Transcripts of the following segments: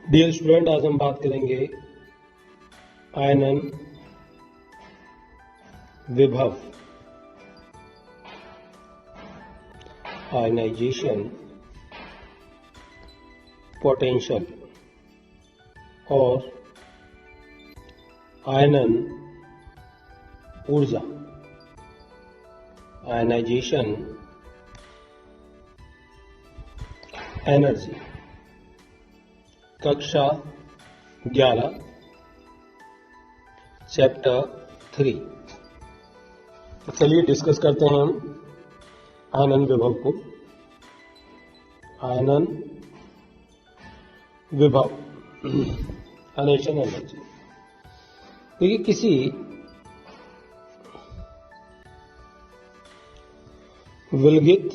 Dear student, आज हम बात करेंगे आयनन, विभव, आयनाइजेशन, पोटेंशियल और आयनन ऊर्जा। आयनाइजेशन एनर्जी, कक्षा 11, चैप्टर 3। चलिए डिस्कस करते हैं हम आयनन विभव को। आयनन विभव, आयनाइजेशन एनर्जी। देखिए, किसी विलगित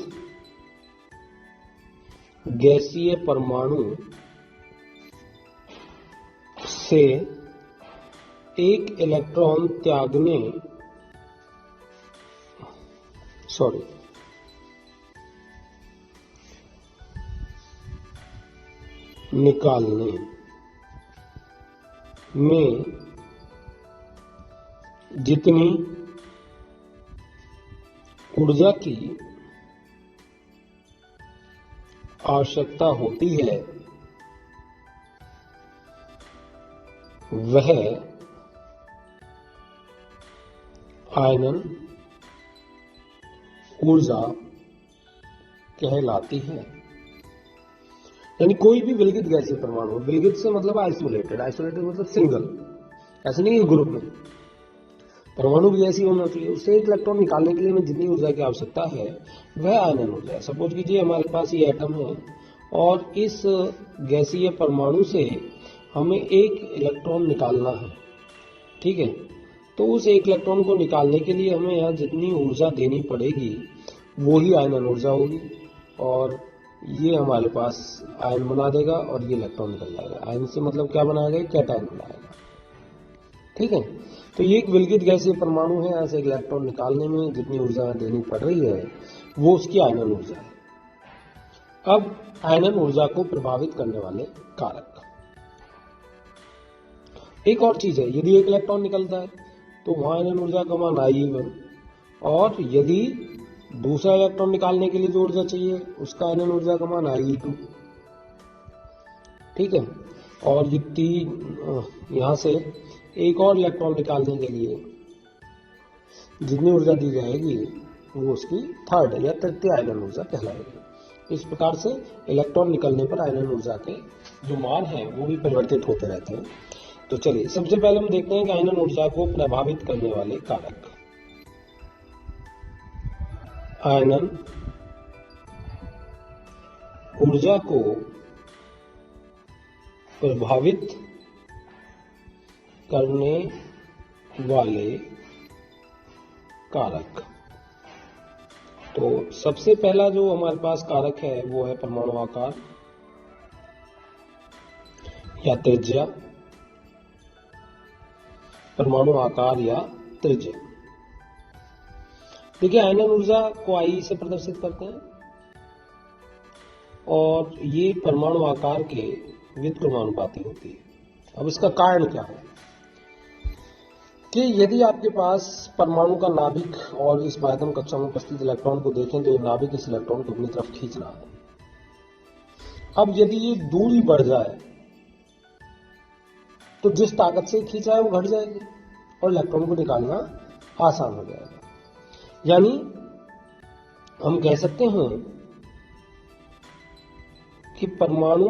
गैसीय परमाणु से एक इलेक्ट्रॉन निकालने में जितनी ऊर्जा की आवश्यकता होती है वह आयनन ऊर्जा कहलाती है। यानी कोई भी विलगित गैसीय परमाणु, विलगित से मतलब आइसोलेटेड मतलब सिंगल, ऐसे नहीं ग्रुप में परमाणु भी ऐसी होना चाहिए। उससे एक इलेक्ट्रॉन निकालने के लिए हमें जितनी ऊर्जा की आवश्यकता है वह आयनन ऊर्जा है। सपोज कीजिए हमारे पास ये एटम है और इस गैसीय परमाणु से हमें एक इलेक्ट्रॉन निकालना है, ठीक है। तो उस एक इलेक्ट्रॉन को निकालने के लिए हमें यहाँ जितनी ऊर्जा देनी पड़ेगी वो ही आयनन ऊर्जा होगी, और ये हमारे पास आयन बना देगा और ये इलेक्ट्रॉन निकल जाएगा। आयन से मतलब क्या बनाएगा? कैटायन बनाएगा, ठीक है। तो ये एक विलगित गैसीय परमाणु है, ऐसे एक इलेक्ट्रॉन निकालने में जितनी ऊर्जा देनी पड़ रही है वो उसकी आयनन ऊर्जा है। अब आयनन ऊर्जा को प्रभावित करने वाले कारक, एक और चीज है, यदि एक इलेक्ट्रॉन निकलता है तो वहां आयनन ऊर्जा का मान I1, और यदि दूसरा इलेक्ट्रॉन निकालने के लिए जो ऊर्जा चाहिए उसका आयनन ऊर्जा का मान I2, ठीक है। और यहां से एक और इलेक्ट्रॉन निकालने के लिए जितनी ऊर्जा दी जाएगी वो उसकी थर्ड या तृतीय आयनन ऊर्जा कहलाएगी। इस प्रकार से इलेक्ट्रॉन निकलने पर आयनन ऊर्जा के जो मान है वो भी परिवर्तित होते रहते हैं। तो चलिए सबसे पहले हम देखते हैं कि आयनन ऊर्जा को प्रभावित करने वाले कारक। आयनन ऊर्जा को प्रभावित करने वाले कारक। तो सबसे पहला जो हमारे पास कारक है वो है परमाणु आकार या त्रिज्या। परमाणु आकार या त्रिज्या, देखिए आयनन ऊर्जा को I से प्रदर्शित करते हैं और ये परमाणु आकार के व्युत्क्रमानुपाती होती है। अब इसका कारण क्या है कि यदि आपके पास परमाणु का नाभिक और इस बाह्यतम कक्षा में उपस्थित इलेक्ट्रॉन को देखें तो ये नाभिक इस इलेक्ट्रॉन को अपनी तरफ खींच रहा है। अब यदि ये दूरी बढ़ जाए तो जिस ताकत से खींचा है वो घट जाएगी और इलेक्ट्रॉन को निकालना आसान हो जाएगा। यानी हम कह सकते हैं कि परमाणु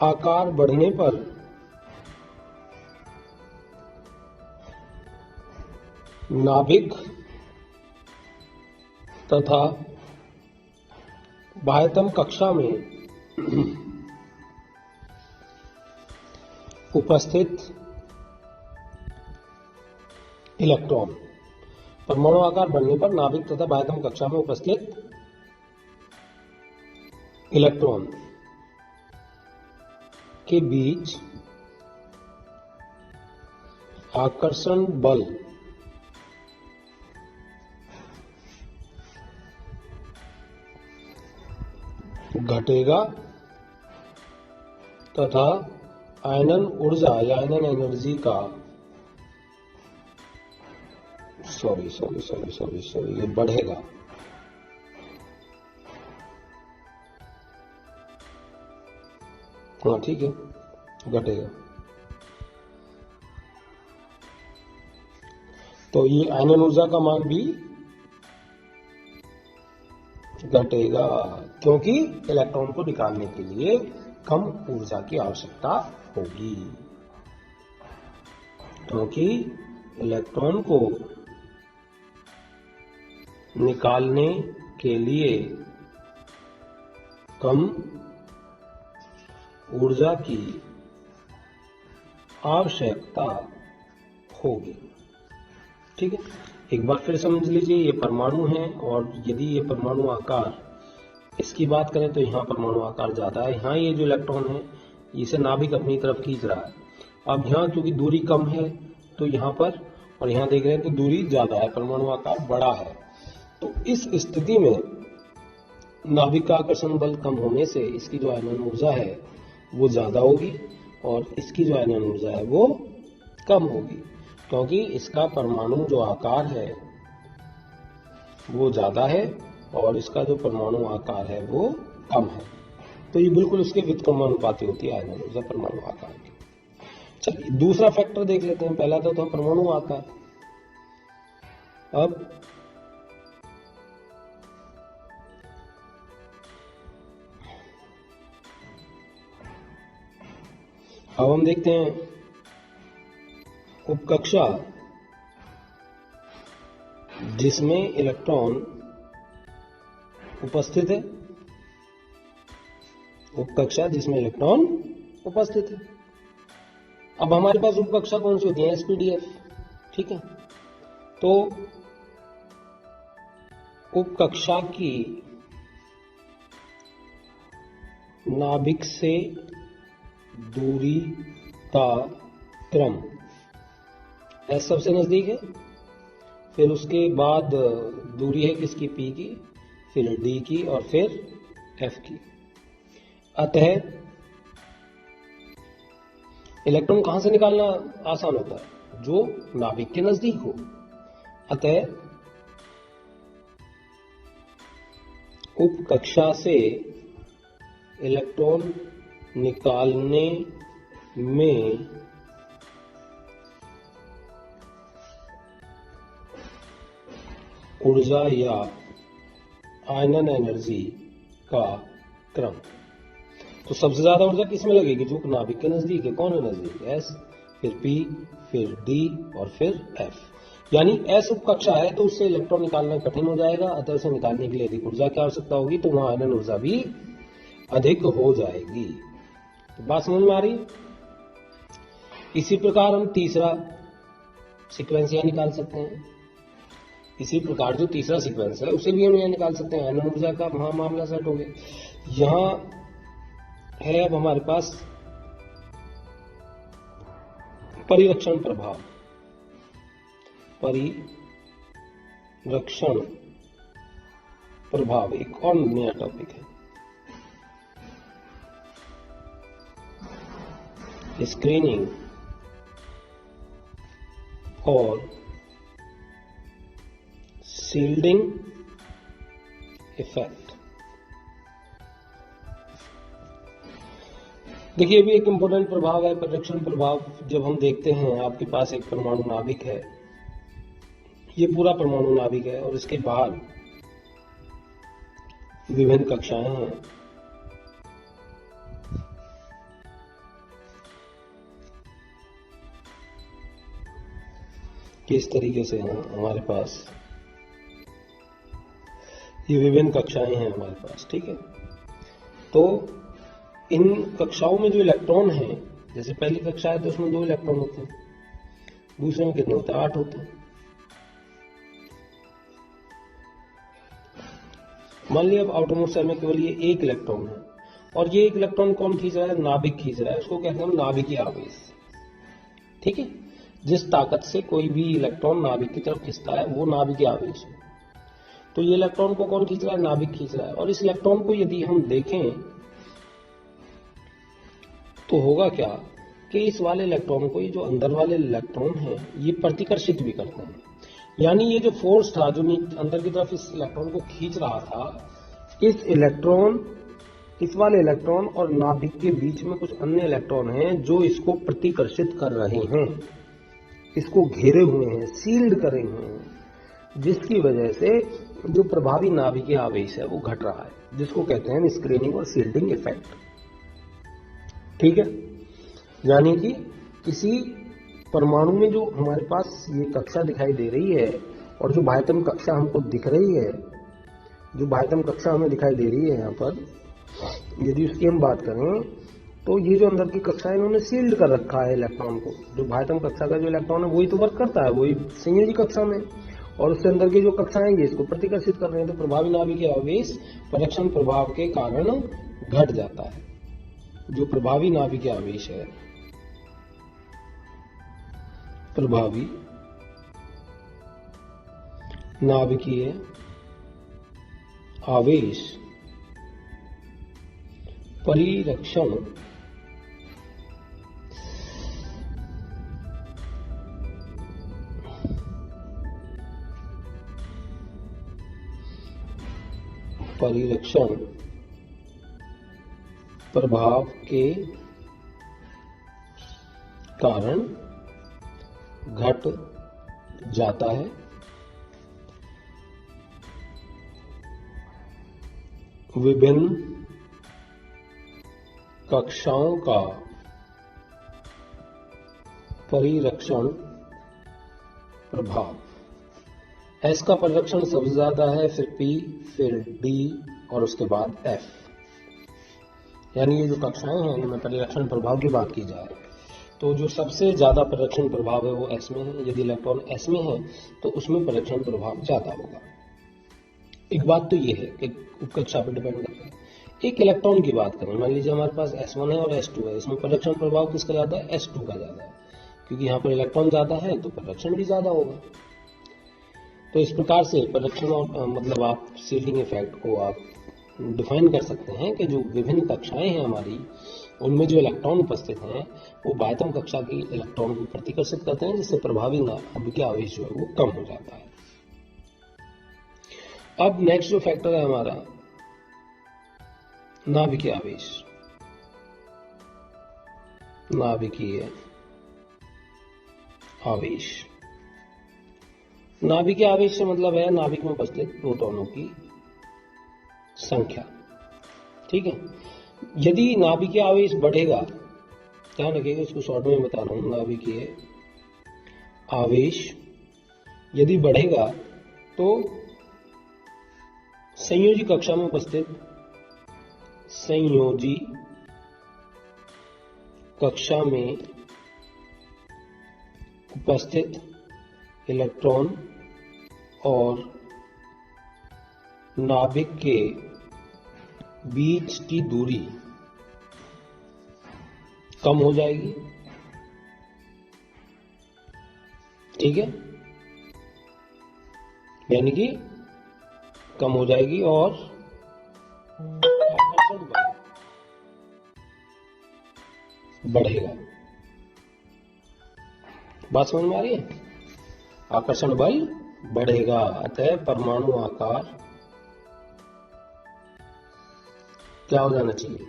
आकार बढ़ने पर नाभिक तथा बाह्यतम कक्षा में उपस्थित इलेक्ट्रॉन, परमाणु आकार बढ़ने पर नाभिक तथा बाह्यतम कक्षा में उपस्थित इलेक्ट्रॉन के बीच आकर्षण बल घटेगा तथा आयनन ऊर्जा या आयनन एनर्जी का सॉरी ये बढ़ेगा। हाँ ठीक है, घटेगा। तो ये आयनन ऊर्जा का मान भी घटेगा, क्योंकि इलेक्ट्रॉन को निकालने के लिए कम ऊर्जा की आवश्यकता होगी। क्योंकि इलेक्ट्रॉन को निकालने के लिए कम ऊर्जा की आवश्यकता होगी। ठीक है, एक बार फिर समझ लीजिए, ये परमाणु है और यदि ये परमाणु आकार इसकी बात करें तो यहाँ परमाणु आकार ज्यादा है। यहाँ ये जो इलेक्ट्रॉन है इसे नाभिक अपनी तरफ खींच रहा है। अब यहाँ क्योंकि दूरी कम है तो यहाँ पर और यहाँ देख रहे हैं तो दूरी ज्यादा है, परमाणु आकार बड़ा है। तो इस स्थिति में नाभिक का आकर्षण बल कम होने से इसकी जो आयनन ऊर्जा है वो ज्यादा होगी और इसकी जो आयनन ऊर्जा है वो कम होगी, क्योंकि इसका परमाणु जो आकार है वो ज्यादा है और इसका जो परमाणु आकार है वो कम है। तो ये बिल्कुल उसके व्युत्क्रमानुपाती होती है आयनन ऊर्जा परमाणु आकार की। चलिए दूसरा फैक्टर देख लेते हैं। पहला तो था परमाणु आकार। अब हम देखते हैं उपकक्षा जिसमें इलेक्ट्रॉन उपस्थित है। उपकक्षा जिसमें इलेक्ट्रॉन उपस्थित है। अब हमारे पास उपकक्षा कौन सी होती है? एसपीडीएफ। ठीक है, तो उपकक्षा की नाभिक से दूरी का क्रम एस सबसे नजदीक है, फिर उसके बाद दूरी है किसकी? पी की, फिर डी की और फिर एफ की। अतः इलेक्ट्रॉन कहां से निकालना आसान होता है? जो नाभिक के नजदीक हो। अतः उपकक्षा से इलेक्ट्रॉन निकालने में ऊर्जा या आयनन एनर्जी का क्रम। तो सबसे ज्यादा ऊर्जा किसमें लगेगी? जो नाभिक के नजदीक है। कौन है नजदीक? एस, फिर पी, फिर डी और फिर एफ। यानी एस उपकक्षा है तो उससे इलेक्ट्रॉन निकालना कठिन हो जाएगा। अतः उसे निकालने के लिए अधिक ऊर्जा की आवश्यकता होगी, तो वहां आयनन ऊर्जा भी अधिक हो जाएगी। तो बात समझ में आ रही है? इसी प्रकार हम तीसरा सीक्वेंस यह निकाल सकते हैं। इसी प्रकार जो तीसरा सीक्वेंस है उसे भी हम यह निकाल सकते हैं। आयनन ऊर्जा का वहां मामला सेट हो गया। यहां है अब हमारे पास परिरक्षण प्रभाव। परिरक्षण प्रभाव एक और नया टॉपिक है। स्क्रीनिंग और शील्डिंग इफेक्ट। देखिए अभी एक इंपॉर्टेंट प्रभाव है परिरक्षण प्रभाव। जब हम देखते हैं आपके पास एक परमाणु नाभिक है, ये पूरा परमाणु नाभिक है और इसके बाहर विभिन्न कक्षाएं हैं। किस तरीके से हैं हमारे पास ये विभिन्न कक्षाएं हैं हमारे पास। ठीक है, तो इन कक्षाओं में जो इलेक्ट्रॉन हैं, जैसे पहली कक्षा है तो उसमें 2 इलेक्ट्रॉन होते हैं, दूसरे में कितने होते हैं? 8 होते हैं। मान लिया अब आउटरमोस्ट शेल में केवल ये 1 इलेक्ट्रॉन है और ये 1 इलेक्ट्रॉन कौन खींच रहा है? नाभिक खींच रहा है। उसको कहते हैं हम नाभिकीय आवेश। ठीक है, जिस ताकत से कोई भी इलेक्ट्रॉन नाभिक की तरफ खींचता है वो नाभिकीय आवेश है। तो ये इलेक्ट्रॉन को कौन खींच रहा है? नाभिक खींच रहा है। और इस इलेक्ट्रॉन को यदि हम देखें तो होगा क्या कि इस वाले इलेक्ट्रॉन को, ये जो अंदर वाले इलेक्ट्रॉन हैं, ये प्रतिकर्षित भी करते हैं। यानी ये जो फोर्स था जो अंदर की तरफ इस इलेक्ट्रॉन को खींच रहा था, इस वाले इलेक्ट्रॉन और नाभिक के बीच में कुछ अन्य इलेक्ट्रॉन हैं जो इसको प्रतिकर्षित कर रहे हैं, इसको घेरे हुए हैं, सील्ड करे हुए हैं, जिसकी वजह से जो प्रभावी नाभिकीय आवेश है वो घट रहा है, जिसको कहते हैं स्क्रीनिंग और शील्डिंग इफेक्ट। ठीक है, यानी कि किसी परमाणु में जो हमारे पास ये कक्षा दिखाई दे रही है और जो बाह्यतम कक्षा हमको दिख रही है, जो बाह्यतम कक्षा हमें दिखाई दे रही है यहाँ पर, यदि उसकी हम बात करें तो ये जो अंदर की कक्षा है इन्होंने सील्ड कर रखा है इलेक्ट्रॉन को। जो बाह्यतम कक्षा का जो इलेक्ट्रॉन है वही तो वर्क करता है, वही संयोजी कक्षा में, और उससे अंदर की जो कक्षाएं ये इसको प्रतिकर्षित कर रहे हैं। तो प्रभावी नाभिकीय आवेश परीक्षण प्रभाव के कारण घट जाता है। जो प्रभावी नाभिकीय आवेश है, प्रभावी नाभिकीय आवेश परिरक्षण प्रभाव के कारण घट जाता है। विभिन्न कक्षाओं का परिरक्षण प्रभाव। एस का परिरक्षण सबसे ज्यादा है, फिर पी, फिर डी और उसके बाद एफ। यानी ये जो कक्षाएं हैं इनमें परिरक्षण प्रभाव की बात की जाए तो जो सबसे ज्यादा परिरक्षण प्रभाव है वो एस में है। यदि इलेक्ट्रॉन एस में है तो उसमें परिरक्षण प्रभाव ज्यादा होगा। एक बात तो ये है कि उपकक्षा पर डिपेंड करता है। एक इलेक्ट्रॉन की बात करें, मान लीजिए हमारे पास S1 है और S2 है, इसमें परिरक्षण प्रभाव किसका ज्यादा है? S2 का ज्यादा है, क्योंकि यहाँ पर इलेक्ट्रॉन ज्यादा है तो परिरक्षण भी ज्यादा होगा। तो इस प्रकार से परिरक्षण और मतलब आप शील्डिंग इफेक्ट को आप डिफाइन कर सकते हैं कि जो विभिन्न कक्षाएं हैं हमारी, उनमें जो इलेक्ट्रॉन उपस्थित हैं वो बाह्यतम कक्षा की इलेक्ट्रॉन को प्रतिकर्षित करते हैं, जिससे प्रभावी नाभिकीय आवेश जो है वो कम हो जाता है। अब नेक्स्ट जो फैक्टर है हमारा नाभिकीय आवेश। नाभिकीय आवेश, नाभिकीय आवेश से मतलब है नाभिक में उपस्थित प्रोटॉनों की संख्या। ठीक है, यदि नाभिकीय आवेश बढ़ेगा, ध्यान रखिएगा, इसको शॉर्ट में बता रहा हूं, नाभिकीय आवेश यदि बढ़ेगा तो संयोजी कक्षा में उपस्थित, संयोजी कक्षा में उपस्थित इलेक्ट्रॉन और नाभिक के बीच की दूरी कम हो जाएगी। ठीक है, यानी कि कम हो जाएगी और आकर्षण बल बढ़ेगा। बात समझ में आ रही है? आकर्षण बल बढ़ेगा, अतः परमाणु आकार क्या हो जाना चाहिए?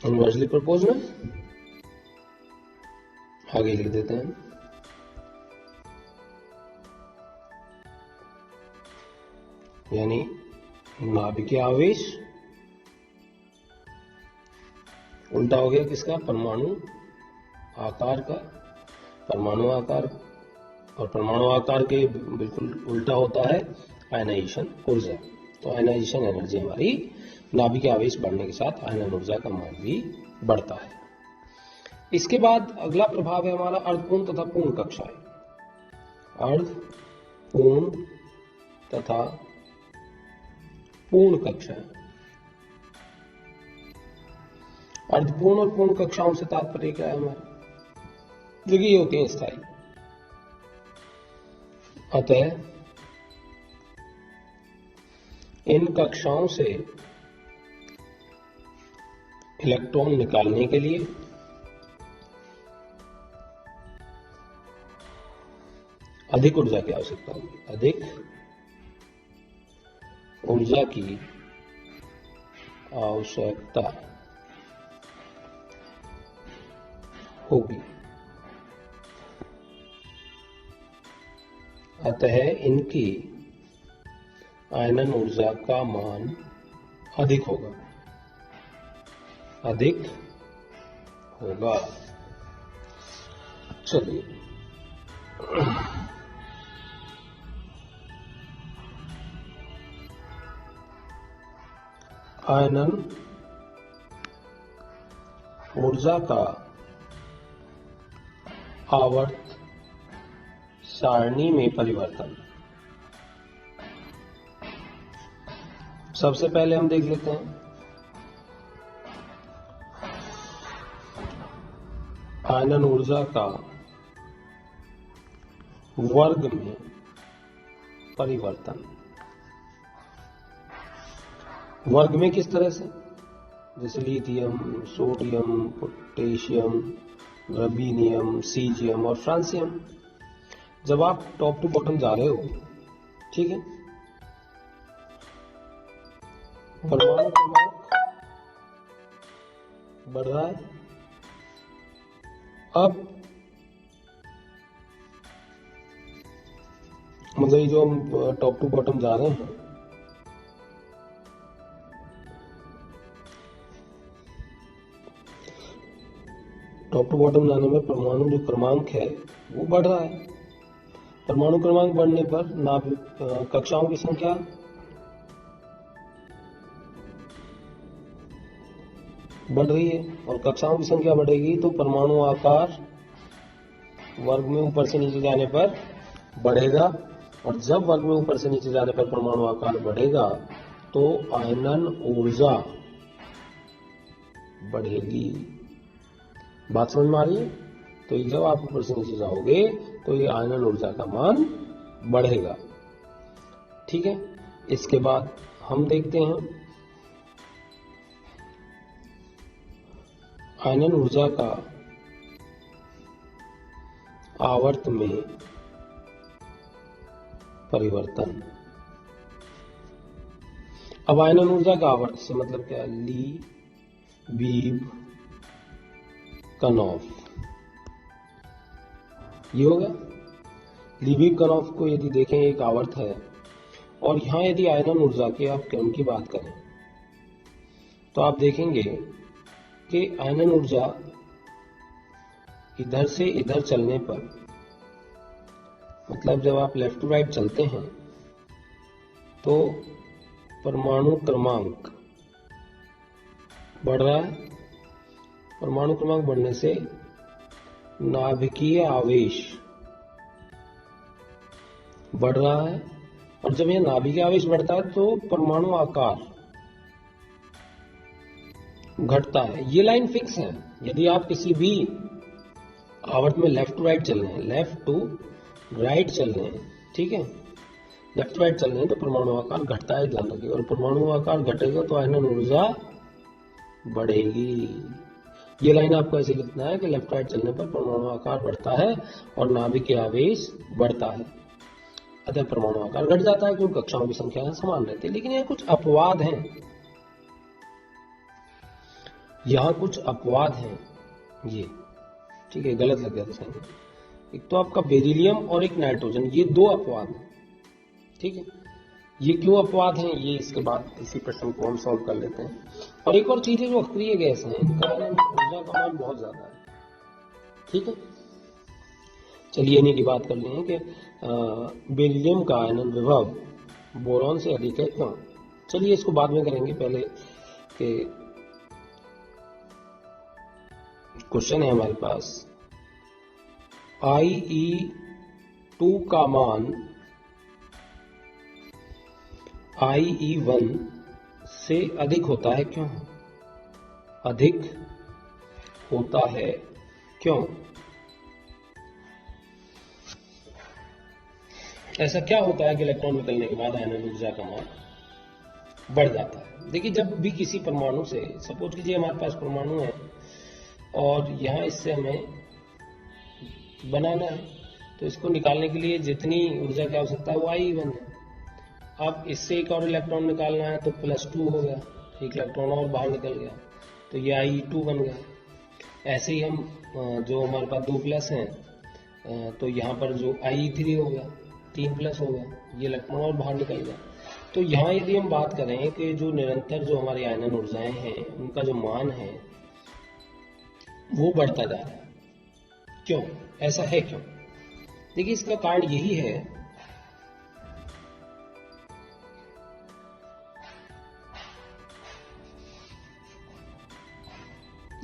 Inversely proportional. आगे लिख देते हैं, यानी नाभिकीय आवेश उल्टा हो गया किसका? परमाणु आकार का। परमाणु आकार, और परमाणु आकार के बिल्कुल उल्टा होता है आयनाइजेशन ऊर्जा। तो आयनाइजेशन एनर्जी हमारी नाभिकीय आवेश बढ़ने के साथ आयनन ऊर्जा का मान भी बढ़ता है। इसके बाद अगला प्रभाव है हमारा अर्धपूर्ण तथा पूर्ण कक्षाएं। अर्धपूर्ण तथा पूर्ण कक्षाएं। अर्धपूर्ण और पूर्ण कक्षाओं से तात्पर्य क्या है हमारा? देखिए, ये होती है स्थायी। अतः इन कक्षाओं से इलेक्ट्रॉन निकालने के लिए अधिक ऊर्जा की आवश्यकता होगी, अधिक ऊर्जा की आवश्यकता होगी। अतः इनकी आयनन ऊर्जा का मान अधिक होगा, अधिक होगा। चलिए आयनन ऊर्जा का आवर्त सारणी में परिवर्तन। सबसे पहले हम देख लेते हैं आयनन ऊर्जा का वर्ग में परिवर्तन। वर्ग में किस तरह से, जैसे लिथियम, सोडियम, पोटेशियम, रबीनियम, सीजियम और फ्रांसियम। जब आप टॉप टू बॉटम जा रहे हो, ठीक है, परमाणु क्रमांक बढ़ रहा है। अब मतलब ये जो हम टॉप टू बॉटम जा रहे हैं, टॉप टू बॉटम जाने में परमाणु जो क्रमांक है वो बढ़ रहा है। परमाणु क्रमांक बढ़ने पर कक्षाओं की संख्या बढ़ रही है, और कक्षाओं की संख्या बढ़ेगी तो परमाणु आकार वर्ग में ऊपर से नीचे जाने पर बढ़ेगा, और जब वर्ग में ऊपर से नीचे जाने पर परमाणु आकार बढ़ेगा तो आयनन ऊर्जा बढ़ेगी। बात समझ में आ रही है? तो जब आप ऊपर से नीचे जाओगे तो ये आयनन ऊर्जा का मान बढ़ेगा। ठीक है, इसके बाद हम देखते हैं आयनन ऊर्जा का आवर्त में परिवर्तन। अब आयनन ऊर्जा का आवर्त से मतलब क्या है? लीबिब कनॉफ, ये हो गया। लीबिब कनॉफ को यदि देखें एक आवर्त है, और यहां यदि आयनन ऊर्जा के आप क्रम की बात करें तो आप देखेंगे कि आयनन ऊर्जा इधर से इधर चलने पर, मतलब जब आप लेफ्ट टू राइट चलते हैं तो परमाणु क्रमांक बढ़ रहा है। परमाणु क्रमांक बढ़ने से नाभिकीय आवेश बढ़ रहा है, और जब यह नाभिकीय आवेश बढ़ता है तो परमाणु आकार घटता है। ये लाइन फिक्स है। यदि आप किसी भी आवर्त में लेफ्ट टू राइट चल रहे हैं, लेफ्ट टू राइट चल रहे हैं, ठीक है, लेफ्ट राइट चल रहे हैं, तो परमाणु आकार घटता है, ध्यान रखिए। और परमाणु आकार घटेगा तो आयनन ऊर्जा बढ़ेगी। ये लाइन आपको ऐसे लिखना है कि लेफ्ट राइट चलने पर परमाणु आकार बढ़ता है और नाभिकीय आवेश बढ़ता है, अतः परमाणु आकार घट जाता है, क्योंकि कक्षाओं की संख्या समान रहती है। लेकिन यहाँ कुछ अपवाद हैं, यहाँ कुछ अपवाद हैं ये, ठीक है, गलत लग गया था सही। एक तो आपका बेरिलियम और एक नाइट्रोजन, ये दो अपवाद हैं, ठीक है। ये क्यों अपवाद हैं, ये इसके बाद इसी प्रश्न को हम सॉल्व कर लेते हैं। और एक और चीज है, जो अक्रिय गैस है, इनका ऊर्जा का मान बहुत ज्यादा है, ठीक है। चलिए इन्हीं की बात कर लें कि बेरिलियम का आयनन विभव बोरॉन से अधिक है, क्यों? चलिए इसको बाद में करेंगे, पहले के क्वेश्चन है हमारे पास। IE2 का मान IE1 से अधिक होता है, क्यों? अधिक होता है क्यों? ऐसा क्या होता है कि इलेक्ट्रॉन निकलने के बाद आयनन ऊर्जा का मान बढ़ जाता है? देखिए, जब भी किसी परमाणु से, सपोज कीजिए हमारे पास परमाणु है और यहाँ इससे हमें बनाना है, तो इसको निकालने के लिए जितनी ऊर्जा की आवश्यकता है वो I1 है। अब इससे एक और इलेक्ट्रॉन निकालना है तो +2 हो गया, एक इलेक्ट्रॉन और बाहर निकल गया, तो ये I2 बन गया। ऐसे ही हम जो हमारे पास 2+ हैं तो यहाँ पर जो I3 हो गया, 3+ हो गया, ये इलेक्ट्रॉन और बाहर निकल गया। तो यहाँ यदि हम बात करें कि जो निरंतर जो हमारी आयनन ऊर्जाएं हैं उनका जो मान है वो बढ़ता जा रहा है, क्यों? ऐसा है क्यों? देखिए, इसका कारण यही है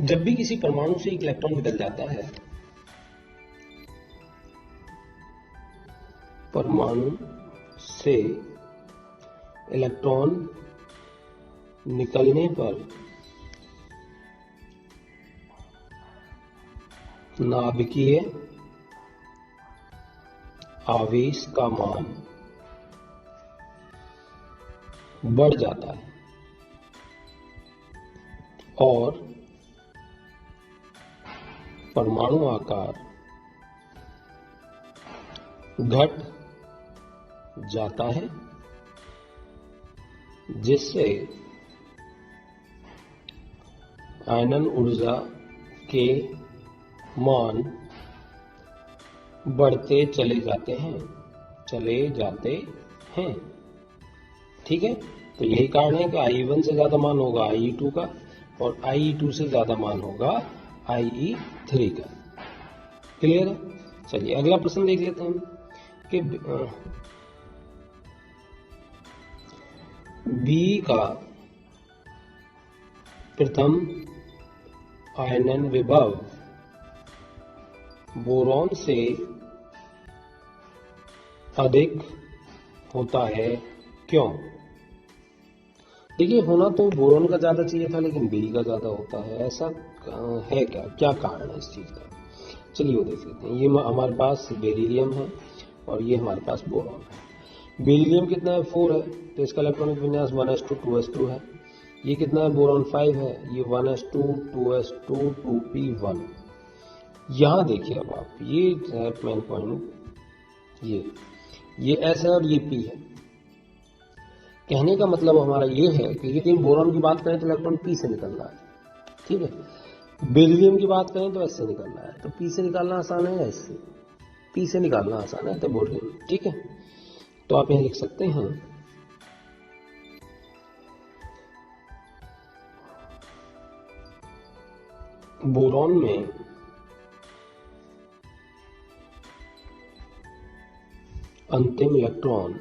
जब भी किसी परमाणु से एक इलेक्ट्रॉन निकल जाता है, परमाणु से इलेक्ट्रॉन निकलने पर नाभिकीय आवेश का मान बढ़ जाता है और परमाणु आकार घट जाता है, जिससे आयनन ऊर्जा के मान बढ़ते चले जाते हैं। ठीक है, तो यही कारण है कि I1 से ज्यादा मान होगा I2 का और I2 से ज्यादा मान होगा IE3 का। क्लियर है? चलिए अगला प्रश्न देख लेते हैं कि B का प्रथम आयनन विभव बोरॉन से अधिक होता है, क्यों? देखिए, होना तो बोरॉन का ज्यादा चाहिए था लेकिन बी का ज्यादा होता है, ऐसा है क्या कारण है इस चीज का? चलिए वो देख लेते हैं। ये हमारे पास बेरिलियम है और ये हमारे पास बोरॉन है। बेरिलियम कितना है? 4 है, तो इसका इलेक्ट्रॉनिक विन्यास 1s2 2s2 है। ये कितना है? बोरॉन 5 है, ये 1s2 2s2 2p1। यहां देखिए, अब आप ये मेन पॉइंट, ये S है और ये P है। कहने का मतलब हमारा ये है कि यदि हम बोरॉन की बात करें तो इलेक्ट्रॉन P से निकल रहा है, ठीक है। बेरिलियम की बात करें तो S से निकल रहा है, तो P से निकालना आसान है, S से P से निकालना आसान है, तो बोरियम। ठीक है, तो आप यहां लिख सकते हैं बोरॉन में अंतिम इलेक्ट्रॉन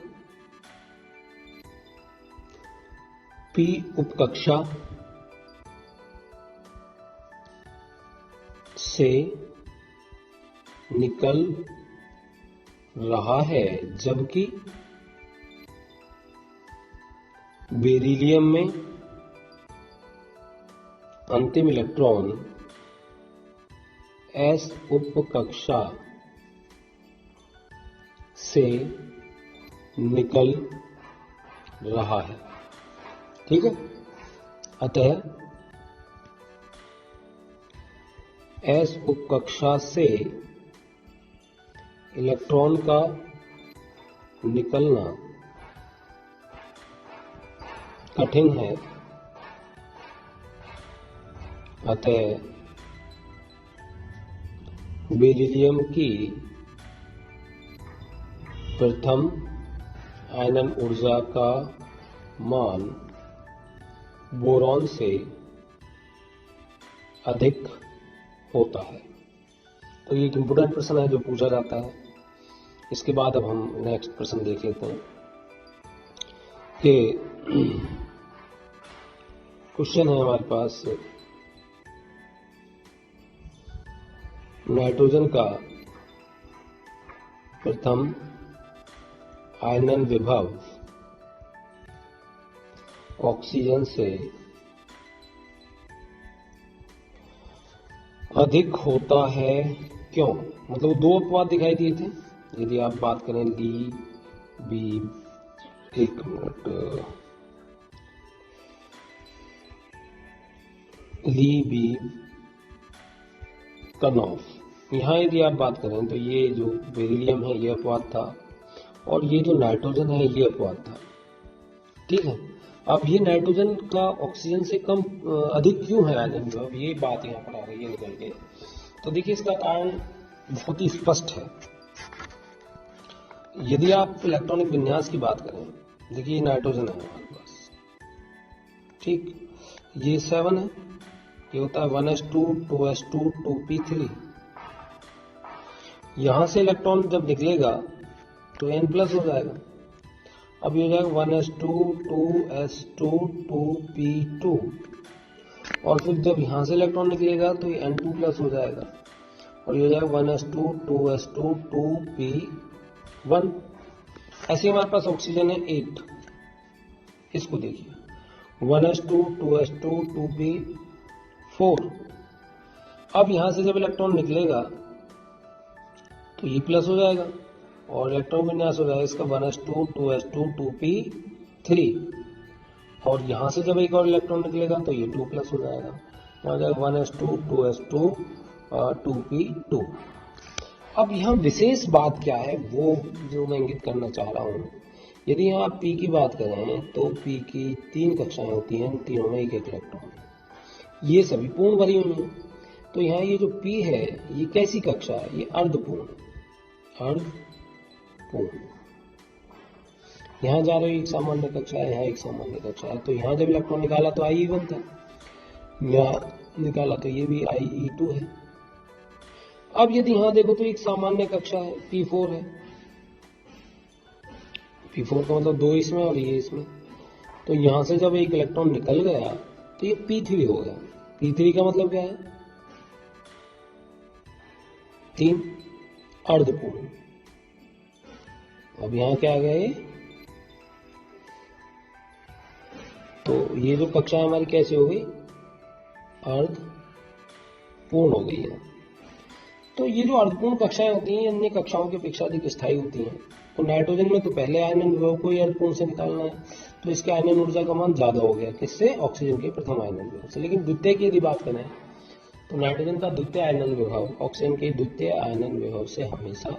P उपकक्षा से निकल रहा है, जबकि बेरिलियम में अंतिम इलेक्ट्रॉन S उपकक्षा से निकल रहा है। ठीक है, अतः S उपकक्षा से इलेक्ट्रॉन का निकलना कठिन है, अतः बेरिलियम की प्रथम आयनन ऊर्जा का मान बोरॉन से अधिक होता है। तो ये एक इम्पोर्टेंट प्रश्न है जो पूछा जाता है। इसके बाद अब हम नेक्स्ट प्रश्न देख लेते हैं कि क्वेश्चन है हमारे पास, नाइट्रोजन का प्रथम आयनन विभव ऑक्सीजन से अधिक होता है, क्यों? मतलब दो अपवाद दिखाई दिए थे। यदि आप बात करें ली बी, एक मिनट, ली बी कर्नौफ। यहाँ यदि आप बात करें तो ये जो बेरिलियम है ये अपवाद था, और ये जो नाइट्रोजन है ये अपवाद था। ठीक है, अब ये नाइट्रोजन का ऑक्सीजन से कम अधिक क्यों है आयनन विभव, ये बात यहाँ पर आ रही है निकल के। तो देखिए इसका कारण बहुत ही स्पष्ट है। यदि आप इलेक्ट्रॉनिक विन्यास की बात करें, देखिए नाइट्रोजन है हमारे पास, ठीक, ये 7 है, ये होता है 1s2 2s2 2p3। यहां से इलेक्ट्रॉन जब निकलेगा तो n प्लस हो जाएगा। अब ये हो जाएगा 1s2 2s2 2p2, और फिर जब यहां से इलेक्ट्रॉन निकलेगा तो ये n2 प्लस हो जाएगा, और ये हो जाएगा 1s2 2s2 2p1। ऐसे हमारे पास ऑक्सीजन है 8, इसको देखिए 1s2 2s2 2p4। अब यहां से जब इलेक्ट्रॉन निकलेगा तो ये प्लस हो जाएगा और इलेक्ट्रॉन विन्यास हो जाएगा इसका 1s2 2s2 2p3, और यहां से जब एक और इलेक्ट्रॉन निकलेगा तो ये 2 प्लस हो जाएगा, यहाँ हो जाएगा 1s2 2s2 2p2। अब यहाँ विशेष बात क्या है वो जो मैं इंगित करना चाह रहा हूँ, यदि यहाँ आप P की बात करें तो P की 3 कक्षाएं होती हैं, तीनों में एक एक इलेक्ट्रॉन, ये सभी पूर्ण भरी हुई हैं। तो यहाँ ये जो P है ये कैसी कक्षा है, ये अर्धपूर्ण, अर्धपूर्ण। यहाँ जा रही एक सामान्य कक्षा है, यहाँ एक सामान्य कक्षा है, तो यहाँ जब इलेक्ट्रॉन निकाला तो IE1 था, यहाँ निकाला तो ये भी IE2 है। अब यदि यहाँ देखो तो एक सामान्य कक्षा है, P4 है, P4 का मतलब 2 इसमें और ये इसमें, तो यहां से जब एक इलेक्ट्रॉन निकल गया तो ये P3 हो गया। P3 का मतलब क्या है, 3, अर्धपूर्ण। अब यहां क्या आ गया ये, तो ये जो कक्षा हमारी कैसे हो गई, अर्धपूर्ण हो गई है। तो ये जो अर्धपूर्ण कक्षाएं होती हैं अन्य कक्षाओं की अपेक्षा अधिक स्थायी होती हैं। तो नाइट्रोजन में तो पहले आयनन विभव को ही अर्धपूर्ण से निकालना है, तो इसके आयनन ऊर्जा का मान ज्यादा हो गया किससे, ऑक्सीजन के प्रथम आयनन विभव से। लेकिन द्वितीय की यदि बात करें तो नाइट्रोजन का द्वितीय आयनन विभव ऑक्सीजन के द्वितीय आयनन विभव से हमेशा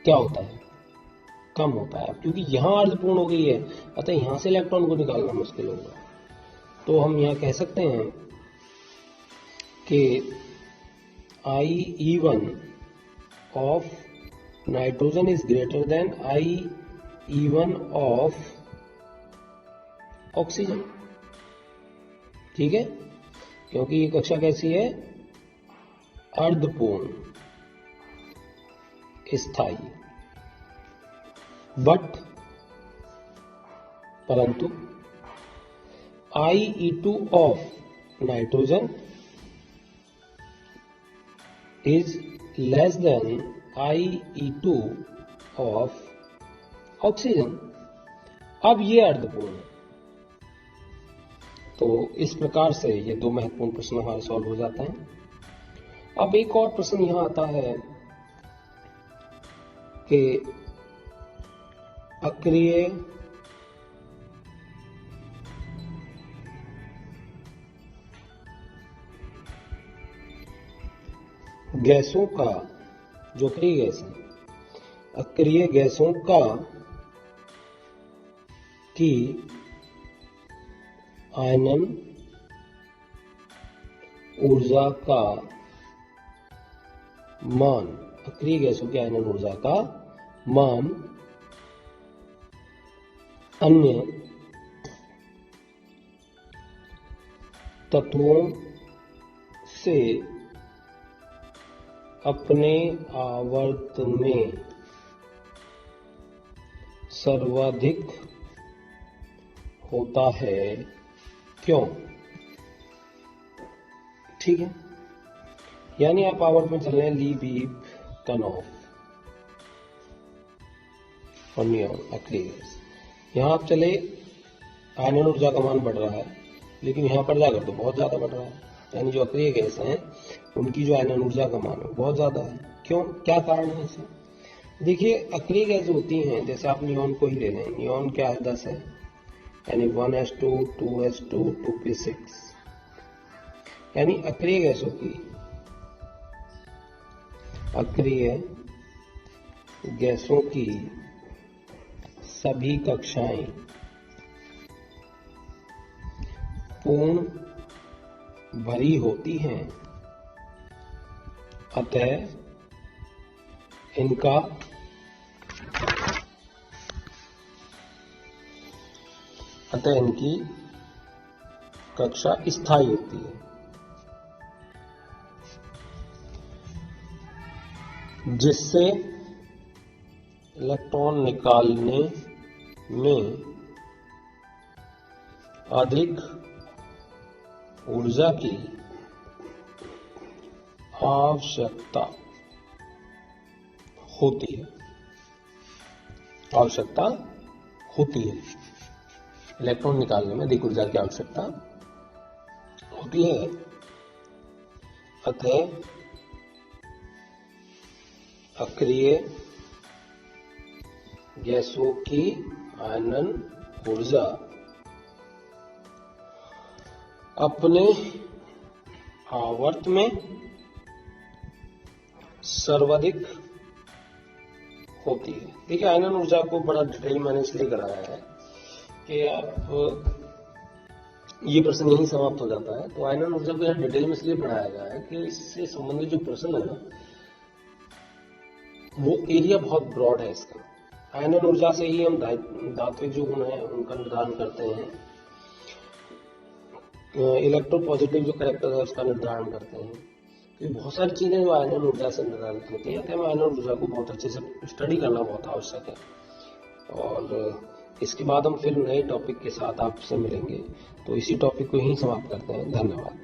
क्या होता है, कम होता है, क्योंकि यहाँ अर्धपूर्ण हो गई है, अतः यहाँ से इलेक्ट्रॉन को निकालना मुश्किल होगा। तो हम यहाँ कह सकते हैं कि IE1 of nitrogen is greater than IE1 of oxygen। ठीक है, क्योंकि ये कक्षा कैसी है, अर्धपूर्ण स्थायी, बट परंतु IE2 of nitrogen is less than IE2 of oxygen। अब ये अर्धपूर्ण है। तो इस प्रकार से ये 2 महत्वपूर्ण प्रश्न हमारे सॉल्व हो जाते हैं। अब एक और प्रश्न यहां आता है कि अक्रिय गैसों का, जो अक्रिय गैस है, अक्रिय गैसों का की आयनन ऊर्जा का मान, अक्रिय गैसों की आयनन ऊर्जा का मान अन्य तत्वों से अपने आवर्त में सर्वाधिक होता है, क्यों। ठीक है, यानी आप आवर्त में चल रहे हैं, ली बीप कर्नौफ और नियॉन अक्रिय गैस। यहां आप चले, आयनन ऊर्जा का मान बढ़ रहा है, लेकिन यहां पर जाकर तो बहुत ज्यादा बढ़ रहा है, यानी जो अक्रिय गैस हैं उनकी जो आयनन ऊर्जा का मान है बहुत ज्यादा है। क्यों, क्या कारण है इसे, देखिए अक्रिय गैस होती हैं, जैसे आप नियॉन को ही ले लें, नियॉन क्या है 10 है, यानी 1s2 2s2 2p6, यानी अक्रिय गैसों की, अक्रिय गैसों की सभी कक्षाएं पूर्ण भरी होती हैं, अतः इनकी कक्षा स्थायी होती है, जिससे इलेक्ट्रॉन निकालने में अधिक ऊर्जा की आवश्यकता होती है, इलेक्ट्रॉन निकालने में अधिक ऊर्जा की आवश्यकता होती है, अतः अक्रिय गैसों की आयनन ऊर्जा अपने आवर्त में सर्वाधिक होती है। देखिए आयनन ऊर्जा को बड़ा डिटेल मैंने इसलिए कराया है कि आप ये प्रश्न यही समाप्त हो जाता है, तो आयनन ऊर्जा को यहाँ डिटेल में इसलिए पढ़ाया गया है कि इससे संबंधित जो प्रश्न है ना, वो एरिया बहुत ब्रॉड है इसका। आयनन ऊर्जा से ही हम धात्विक जो गुण है उनका निर्धारण करते हैं, इलेक्ट्रोपॉजिटिव जो कैरेक्टर है उसका निर्धारण करते हैं, तो बहुत सारी चीजें जो आयनन ऊर्जा से निर्धारित होती है, तो आयनन ऊर्जा को बहुत अच्छे से स्टडी करना बहुत आवश्यक है। और इसके बाद हम फिर नए टॉपिक के साथ आपसे मिलेंगे, तो इसी टॉपिक को यहीं समाप्त करते हैं। धन्यवाद।